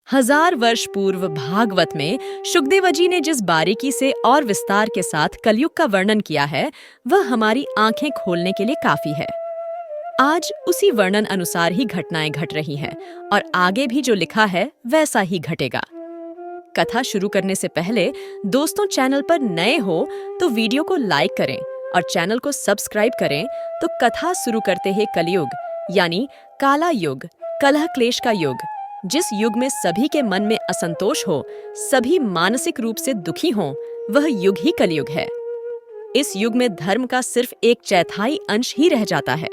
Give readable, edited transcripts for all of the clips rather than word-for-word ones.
हजार वर्ष पूर्व भागवत में शुकदेव जी ने जिस बारीकी से और विस्तार के साथ कलयुग का वर्णन किया है, वह हमारी आंखें खोलने के लिए काफी है। आज उसी वर्णन अनुसार ही घटनाएं घट रही हैं और आगे भी जो लिखा है वैसा ही घटेगा। कथा शुरू करने से पहले दोस्तों, चैनल पर नए हो तो वीडियो को लाइक करें और चैनल को सब्सक्राइब करें। तो कथा शुरू करते हैं कलयुग यानी काला युग, कलह क्लेश का युग, जिस युग में सभी के मन में असंतोष हो, सभी मानसिक रूप से दुखी हों, वह युग ही कलयुग है। इस युग में धर्म का सिर्फ एक चौथाई अंश ही रह जाता है।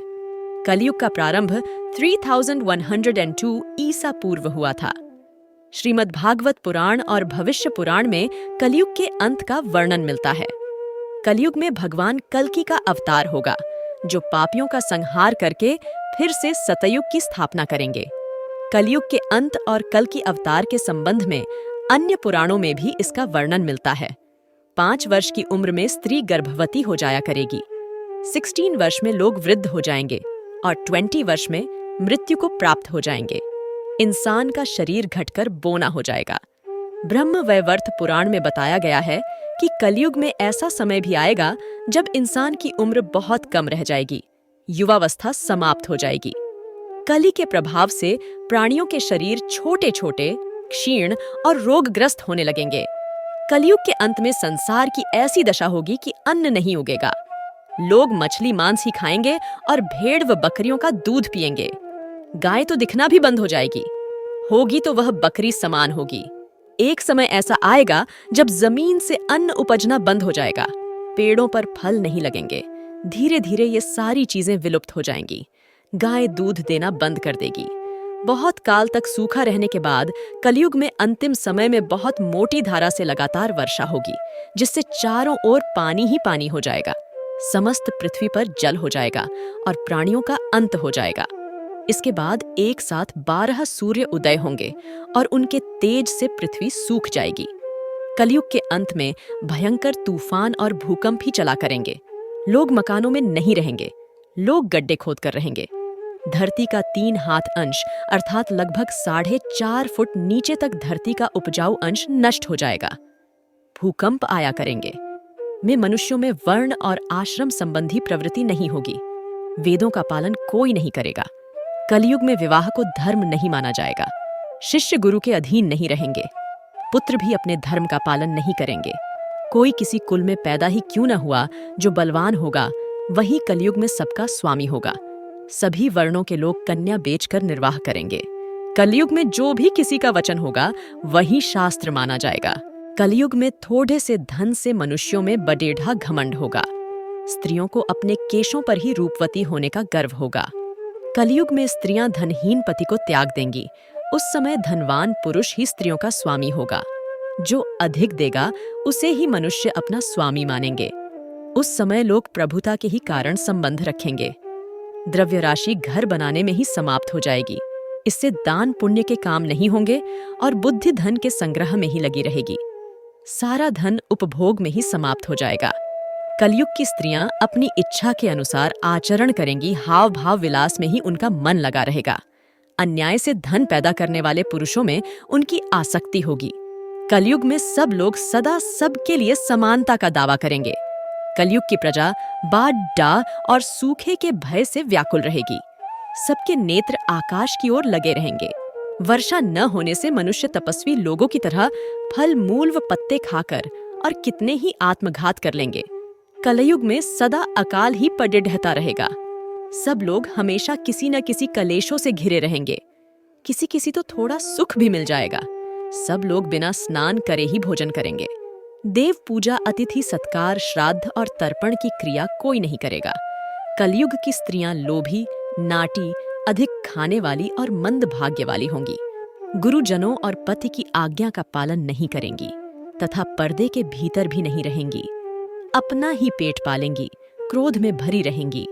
कलयुग का प्रारंभ 3102 ईसा पूर्व हुआ था। श्रीमद् भागवत पुराण और भविष्य पुराण में कलयुग के अंत का वर्णन मिलता है। कलयुग में भगवान कल्कि का अवतार होगा, जो पापियों का संहार करके फिर से सतयुग की स्थापना करेंगे। कलयुग के अंत और कल्कि अवतार के संबंध में अन्य पुराणों में भी इसका वर्णन मिलता है। 5 वर्ष की उम्र में स्त्री गर्भवती हो जाया करेगी, 16 वर्ष में लोग वृद्ध हो जाएंगे और 20 वर्ष में मृत्यु को प्राप्त हो जाएंगे। इंसान का शरीर घटकर बोना हो जाएगा। ब्रह्म वैवर्त पुराण में बताया गया है कि कलयुग में ऐसा समय भी आएगा जब इंसान की उम्र बहुत कम रह जाएगी, युवावस्था समाप्त हो जाएगी। कली के प्रभाव से प्राणियों के शरीर छोटे छोटे, क्षीण और रोगग्रस्त होने लगेंगे। कलयुग के अंत में संसार की ऐसी दशा होगी कि अन्न नहीं उगेगा। लोग मछली मांस ही खाएंगे और भेड़ व बकरियों का दूध पिएंगे। गाय तो दिखना भी बंद हो जाएगी, होगी तो वह बकरी समान होगी। एक समय ऐसा आएगा जब जमीन से अन्न उपजना बंद हो जाएगा, पेड़ों पर फल नहीं लगेंगे। धीरे धीरे ये सारी चीजें विलुप्त हो जाएंगी। गाय दूध देना बंद कर देगी। बहुत काल तक सूखा रहने के बाद कलयुग में अंतिम समय में बहुत मोटी धारा से लगातार वर्षा होगी, जिससे चारों ओर पानी ही पानी हो जाएगा। समस्त पृथ्वी पर जल हो जाएगा और प्राणियों का अंत हो जाएगा। इसके बाद एक साथ 12 सूर्य उदय होंगे और उनके तेज से पृथ्वी सूख जाएगी। कलयुग के अंत में भयंकर तूफान और भूकंप ही चला करेंगे। लोग मकानों में नहीं रहेंगे, लोग गड्ढे खोद कर रहेंगे। धरती का 3 हाथ अंश अर्थात लगभग 4.5 फुट नीचे तक धरती का उपजाऊ अंश नष्ट हो जाएगा। भूकंप आया करेंगे। में मनुष्यों में वर्ण और आश्रम संबंधी प्रवृत्ति नहीं होगी। वेदों का पालन कोई नहीं करेगा। कलयुग में विवाह को धर्म नहीं माना जाएगा। शिष्य गुरु के अधीन नहीं रहेंगे। पुत्र भी अपने धर्म का पालन नहीं करेंगे। कोई किसी कुल में पैदा ही क्यों न हुआ, जो बलवान होगा वही कलयुग में सबका स्वामी होगा। सभी वर्णों के लोग कन्या बेचकर निर्वाह करेंगे। कलयुग में जो भी किसी का वचन होगा वही शास्त्र माना जाएगा। कलयुग में थोड़े से धन से मनुष्यों में बडेढ़ा घमंड होगा। स्त्रियों को अपने केशों पर ही रूपवती होने का गर्व होगा। कलयुग में स्त्रियां धनहीन पति को त्याग देंगी। उस समय धनवान पुरुष ही स्त्रियों का स्वामी होगा। जो अधिक देगा उसे ही मनुष्य अपना स्वामी मानेंगे। उस समय लोग प्रभुता के ही कारण संबंध रखेंगे। द्रव्य राशि घर बनाने में ही समाप्त हो जाएगी। इससे दान पुण्य के काम नहीं होंगे और बुद्धि धन के संग्रह में ही लगी रहेगी। सारा धन उपभोग में ही समाप्त हो जाएगा। कलयुग की स्त्रियां अपनी इच्छा के अनुसार आचरण करेंगी। हाव भाव विलास में ही उनका मन लगा रहेगा। अन्याय से धन पैदा करने वाले पुरुषों में उनकी आसक्ति होगी। कलयुग में सब लोग सदा सबके लिए समानता का दावा करेंगे। कलयुग की प्रजा बाढ़, डाह और सूखे के भय से व्याकुल रहेगी। सबके नेत्र आकाश की ओर लगे रहेंगे। वर्षा न होने से मनुष्य तपस्वी लोगों की तरह फल मूल व पत्ते खाकर और कितने ही आत्मघात कर लेंगे। कलयुग में सदा अकाल ही पड़े रहता रहेगा। सब लोग हमेशा किसी न किसी कलेशों से घिरे रहेंगे। किसी किसी तो थोड़ा सुख भी मिल जाएगा। सब लोग बिना स्नान करे ही भोजन करेंगे। देव पूजा, अतिथि सत्कार, श्राद्ध और तर्पण की क्रिया कोई नहीं करेगा। कलयुग की स्त्रियां लोभी, नाटी, अधिक खाने वाली और मंद भाग्य वाली होंगी। गुरुजनों और पति की आज्ञा का पालन नहीं करेंगी तथा पर्दे के भीतर भी नहीं रहेंगी। अपना ही पेट पालेंगी, क्रोध में भरी रहेंगी।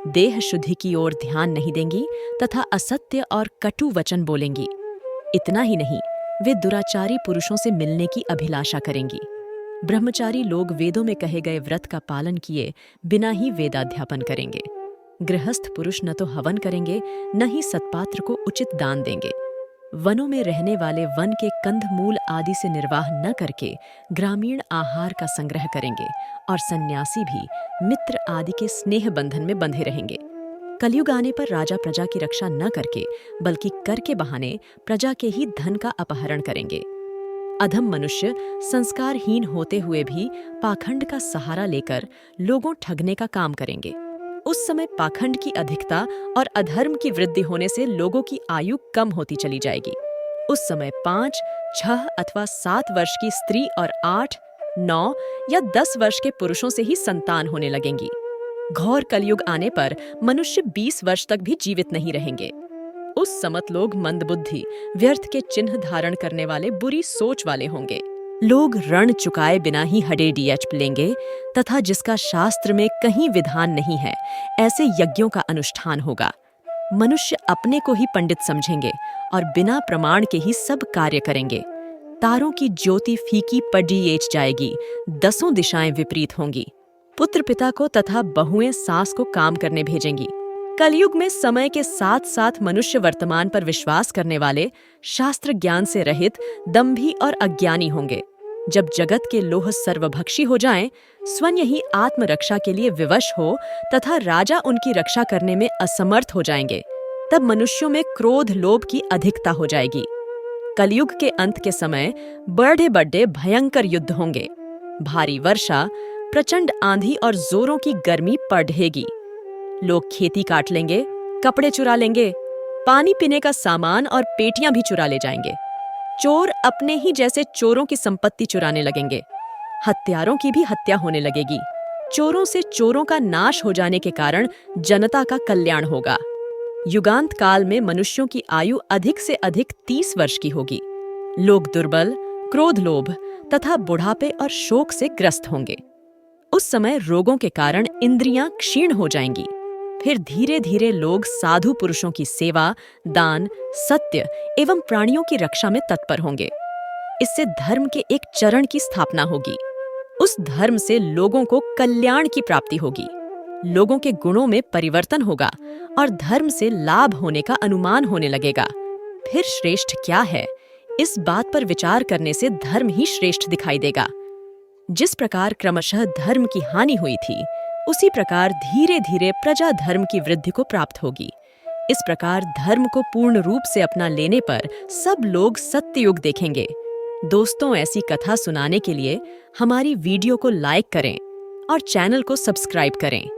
देह शुद्धि की ओर ध्यान नहीं देंगी तथा असत्य और कटु वचन बोलेंगी। इतना ही नहीं, वे दुराचारी पुरुषों से मिलने की अभिलाषा करेंगी। ब्रह्मचारी लोग वेदों में कहे गए व्रत का पालन किए बिना ही वेदाध्यापन करेंगे। गृहस्थ पुरुष न तो हवन करेंगे, न ही सत्पात्र को उचित दान देंगे। वनों में रहने वाले वन के कंदमूल आदि से निर्वाह न करके ग्रामीण आहार का संग्रह करेंगे और सन्यासी भी मित्र आदि के स्नेह बंधन में बंधे रहेंगे। कलयुग आने पर राजा प्रजा की रक्षा न करके बल्कि कर के बहाने प्रजा के ही धन का अपहरण करेंगे। अधम मनुष्य संस्कारहीन होते हुए भी पाखंड का सहारा लेकर लोगों ठगने का काम करेंगे। उस समय पाखंड की अधिकता और अधर्म की वृद्धि होने से लोगों की आयु कम होती चली जाएगी। उस समय 5, 6 अथवा 7 वर्ष की स्त्री और 8, 9 या 10 वर्ष के पुरुषों से ही संतान होने लगेंगी। घोर कलयुग आने पर मनुष्य 20 वर्ष तक भी जीवित नहीं रहेंगे। उस समत लोग मंदबुद्धि, व्यर्थ के चिन्ह धारण करने वाले बुरी सोच वाले होंगे। लोग ऋण चुकाए बिना ही हडेडियच लेंगे तथा जिसका शास्त्र में कहीं विधान नहीं है, ऐसे यज्ञों का अनुष्ठान होगा। मनुष्य अपने को ही पंडित समझेंगे और बिना प्रमाण के ही सब कार्य करेंगे। तारों की ज्योति फीकी पड़ी जाएगी, 10 दिशाएं विपरीत होंगी। पुत्र पिता को तथा बहुएं सास को काम करने भेजेंगी। कलयुग में समय के साथ साथ मनुष्य वर्तमान पर विश्वास करने वाले, शास्त्र ज्ञान से रहित, दंभी और अज्ञानी होंगे। जब जगत के लोह सर्वभक्षी हो जाएं, स्वयं ही आत्मरक्षा के लिए विवश हो तथा राजा उनकी रक्षा करने में असमर्थ हो जाएंगे, तब मनुष्यों में क्रोध लोभ की अधिकता हो जाएगी। कलयुग के अंत के समय बड़े बड़े भयंकर युद्ध होंगे। भारी वर्षा, प्रचंड आंधी और जोरों की गर्मी बढ़ेगी। लोग खेती काट लेंगे, कपड़े चुरा लेंगे, पानी पीने का सामान और पेटियां भी चुरा ले जाएंगे। चोर अपने ही जैसे चोरों की संपत्ति चुराने लगेंगे। हत्यारों की भी हत्या होने लगेगी। चोरों से चोरों का नाश हो जाने के कारण जनता का कल्याण होगा। युगांत काल में मनुष्यों की आयु अधिक से अधिक 30 वर्ष की होगी। लोग दुर्बल, क्रोध, लोभ तथा बुढ़ापे और शोक से ग्रस्त होंगे। उस समय रोगों के कारण इंद्रियां क्षीण हो जाएंगी। फिर धीरे धीरे लोग साधु पुरुषों की सेवा, दान, सत्य एवं प्राणियों की रक्षा में तत्पर होंगे। इससे धर्म के एक चरण की स्थापना होगी। उस धर्म से लोगों को कल्याण की प्राप्ति होगी। लोगों के गुणों में परिवर्तन होगा और धर्म से लाभ होने का अनुमान होने लगेगा। फिर श्रेष्ठ क्या है, इस बात पर विचार करने से धर्म ही श्रेष्ठ दिखाई देगा। जिस प्रकार क्रमशः धर्म की हानि हुई थी, उसी प्रकार धीरे धीरे प्रजा धर्म की वृद्धि को प्राप्त होगी। इस प्रकार धर्म को पूर्ण रूप से अपना लेने पर सब लोग सत्ययुग देखेंगे। दोस्तों, ऐसी कथा सुनाने के लिए हमारी वीडियो को लाइक करें और चैनल को सब्सक्राइब करें।